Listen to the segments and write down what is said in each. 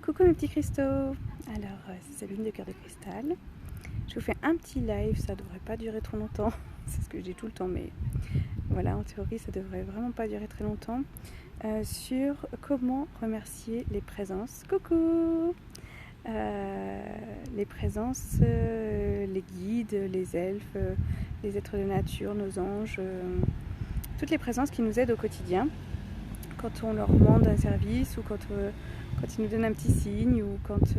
Coucou mes petits cristaux. Alors c'est Sabine de Cœur de Cristal. Je vous fais un petit live, ça devrait pas durer trop longtemps. C'est ce que je dis tout le temps, mais voilà, en théorie ça devrait vraiment pas durer très longtemps. Sur comment remercier les présences. Coucou. Les présences, les guides, les elfes, les êtres de nature, nos anges, toutes les présences qui nous aident au quotidien. Quand on leur demande un service ou quand ils nous donnent un petit signe ou quand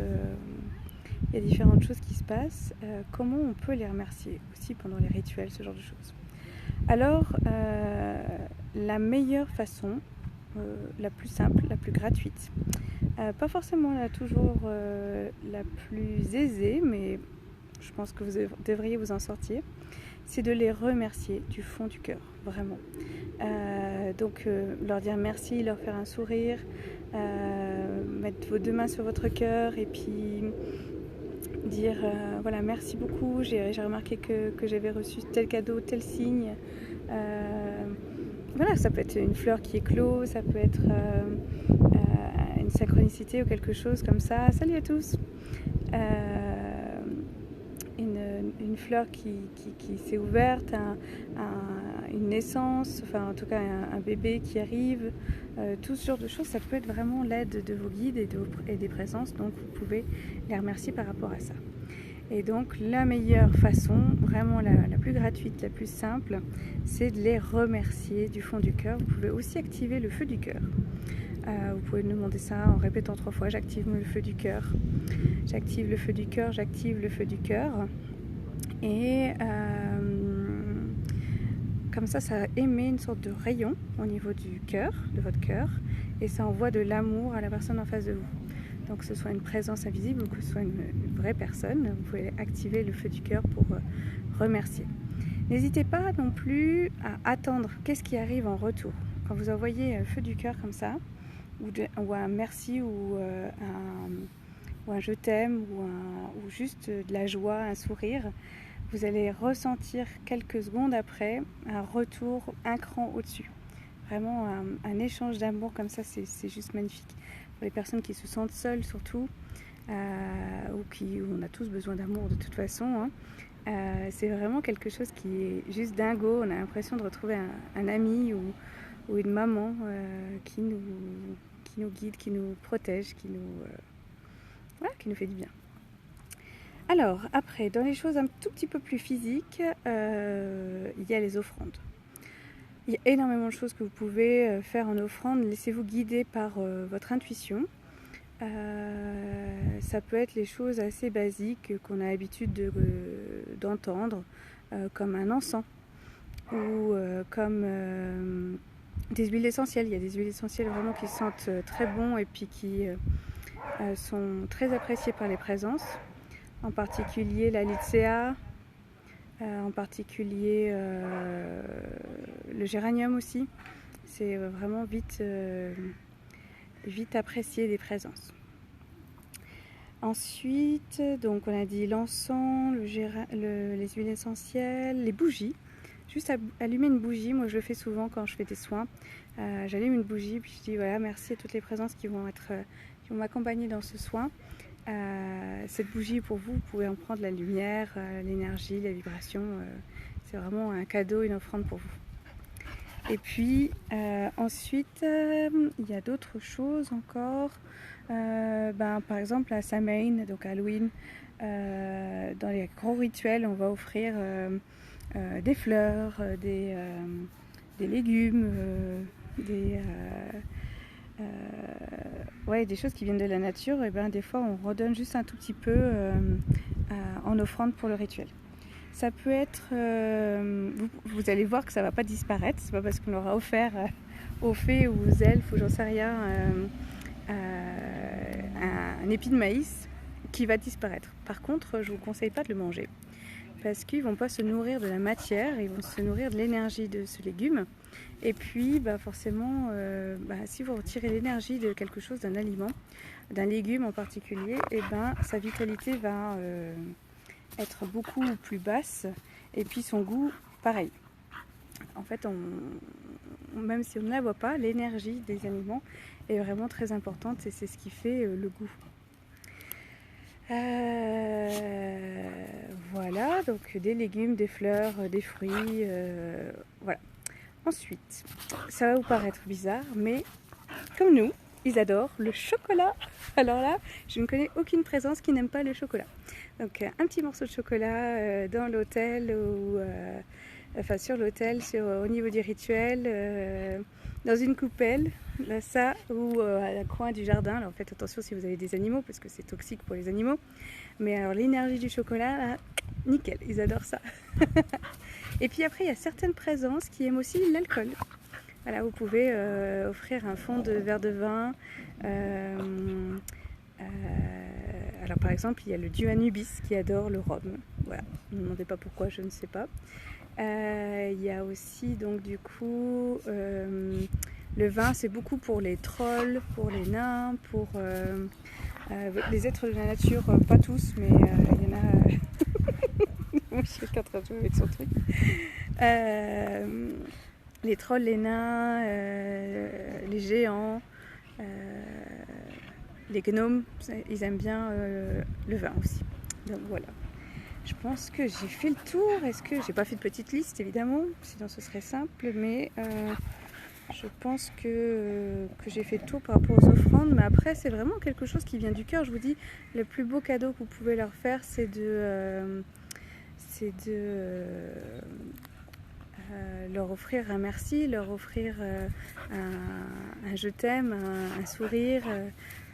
il y a différentes choses qui se passent, comment on peut les remercier aussi pendant les rituels, ce genre de choses. Alors, la meilleure façon, la plus simple, la plus gratuite, pas forcément toujours la plus aisée, mais je pense que vous devriez vous en sortir, c'est de les remercier du fond du cœur, vraiment. Donc leur dire merci, leur faire un sourire, mettre vos deux mains sur votre cœur et puis dire voilà, merci beaucoup, j'ai remarqué que j'avais reçu tel cadeau, tel signe. Voilà, ça peut être une fleur qui éclot, ça peut être une synchronicité ou quelque chose comme ça. Salut à tous. Une fleur qui s'est ouverte, une naissance, enfin en tout cas un bébé qui arrive, tout ce genre de choses, ça peut être vraiment l'aide de vos guides et des présences, donc vous pouvez les remercier par rapport à ça. Et donc la meilleure façon, vraiment la plus gratuite, la plus simple, c'est de les remercier du fond du cœur. Vous pouvez aussi activer le feu du cœur. Vous pouvez demander ça en répétant 3 fois, j'active le feu du cœur. J'active le feu du cœur, j'active le feu du cœur. Et comme ça émet une sorte de rayon au niveau du cœur, de votre cœur, et ça envoie de l'amour à la personne en face de vous. Donc que ce soit une présence invisible ou que ce soit une vraie personne, vous pouvez activer le feu du cœur pour remercier. N'hésitez pas non plus à attendre qu'est-ce qui arrive en retour. Quand vous envoyez un feu du cœur comme ça, ou un merci ou un je t'aime ou juste de la joie, un sourire, vous allez ressentir quelques secondes après un retour un cran au-dessus. Vraiment un échange d'amour comme ça, c'est juste magnifique. Pour les personnes qui se sentent seules surtout, où on a tous besoin d'amour de toute façon, c'est vraiment quelque chose qui est juste dingo. On a l'impression de retrouver un ami ou une maman qui nous guide, qui nous protège, qui nous fait du bien. Alors, après, dans les choses un tout petit peu plus physiques, il y a les offrandes. Il y a énormément de choses que vous pouvez faire en offrande. Laissez-vous guider par votre intuition. Ça peut être les choses assez basiques qu'on a l'habitude d'entendre, comme un encens ou comme des huiles essentielles. Il y a des huiles essentielles vraiment qui sentent très bon et puis qui sont très appréciées par les présences. En particulier la lycéa, en particulier le géranium aussi. C'est vraiment vite apprécié des présences. Ensuite, donc on a dit l'encens, les huiles essentielles, les bougies. Juste allumer une bougie, moi je le fais souvent quand je fais des soins. J'allume une bougie puis je dis voilà, merci à toutes les présences qui vont m'accompagner dans ce soin. Cette bougie pour vous, vous pouvez en prendre la lumière, l'énergie, la vibration. C'est vraiment un cadeau, une offrande pour vous. Et puis ensuite, il y a d'autres choses encore. Par exemple à Samhain, donc Halloween, dans les gros rituels, on va offrir des fleurs, des légumes, des choses qui viennent de la nature. Et des fois on redonne juste un tout petit peu en offrande pour le rituel. Ça peut être, vous allez voir que ça ne va pas disparaître, c'est pas parce qu'on l'aura offert aux fées ou aux elfes ou j'en sais rien, un épi de maïs qui va disparaître. Par contre, je ne vous conseille pas de le manger parce qu'ils ne vont pas se nourrir de la matière, ils vont se nourrir de l'énergie de ce légume. Et puis forcément, si vous retirez l'énergie de quelque chose, d'un aliment, d'un légume en particulier, sa vitalité va être beaucoup plus basse et puis son goût pareil. En fait, même si on ne la voit pas, l'énergie des aliments est vraiment très importante et c'est ce qui fait le goût. Voilà, donc des légumes, des fleurs, des fruits, voilà. Ensuite, ça va vous paraître bizarre, mais comme nous, ils adorent le chocolat. Alors là, je ne connais aucune présence qui n'aime pas le chocolat. Donc un petit morceau de chocolat dans l'hôtel ou enfin sur l'hôtel, au niveau du rituel, dans une coupelle, là, ça, ou à la coin du jardin. Alors faites attention si vous avez des animaux, parce que c'est toxique pour les animaux. Mais alors l'énergie du chocolat, là, nickel, ils adorent ça. Et puis après, il y a certaines présences qui aiment aussi l'alcool. Voilà, vous pouvez offrir un fond de verre de vin. Alors par exemple, il y a le dieu Anubis qui adore le rhum. Voilà, ne me demandez pas pourquoi, je ne sais pas. Il y a aussi donc du coup le vin, c'est beaucoup pour les trolls, pour les nains, pour les êtres de la nature, pas tous, mais il y en a. Moi je suis en train de jouer avec son truc. Les trolls, les nains, les géants, les gnomes, ils aiment bien le vin aussi. Donc voilà. Je pense que j'ai fait le tour. Est-ce que j'ai pas fait de petite liste évidemment, sinon ce serait simple, mais je pense que j'ai fait le tour par rapport aux offrandes. Mais après, c'est vraiment quelque chose qui vient du cœur. Je vous dis, le plus beau cadeau que vous pouvez leur faire, c'est de leur offrir un merci, leur offrir un je t'aime, un sourire,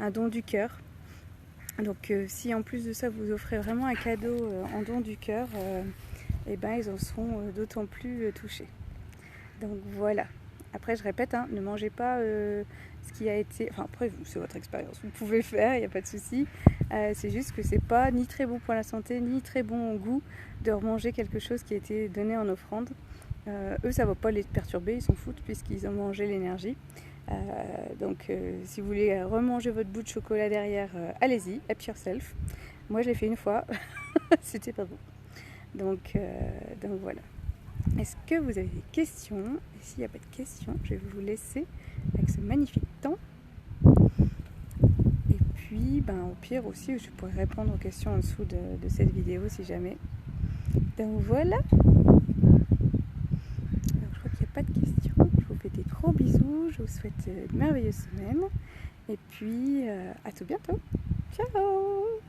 un don du cœur. Donc si en plus de ça vous offrez vraiment un cadeau en don du cœur, et ben ils en seront d'autant plus touchés. Donc voilà. Après je répète, hein, ne mangez pas ce qui a été... Enfin après c'est votre expérience, vous pouvez le faire, il n'y a pas de souci. C'est juste que c'est pas ni très bon pour la santé, ni très bon au goût de remanger quelque chose qui a été donné en offrande. Eux ça va pas les perturber, ils s'en foutent puisqu'ils ont mangé l'énergie. Donc si vous voulez remanger votre bout de chocolat derrière, allez-y, help yourself. Moi je l'ai fait une fois, c'était pas bon. Donc voilà. Est-ce que vous avez des questions? Et s'il n'y a pas de questions, je vais vous laisser avec ce magnifique temps. Et puis au pire aussi, je pourrais répondre aux questions en dessous de cette vidéo si jamais. Donc voilà. Alors je crois qu'il n'y a pas de questions. Je vous fais des gros bisous. Je vous souhaite une merveilleuse semaine. Et puis à tout bientôt. Ciao!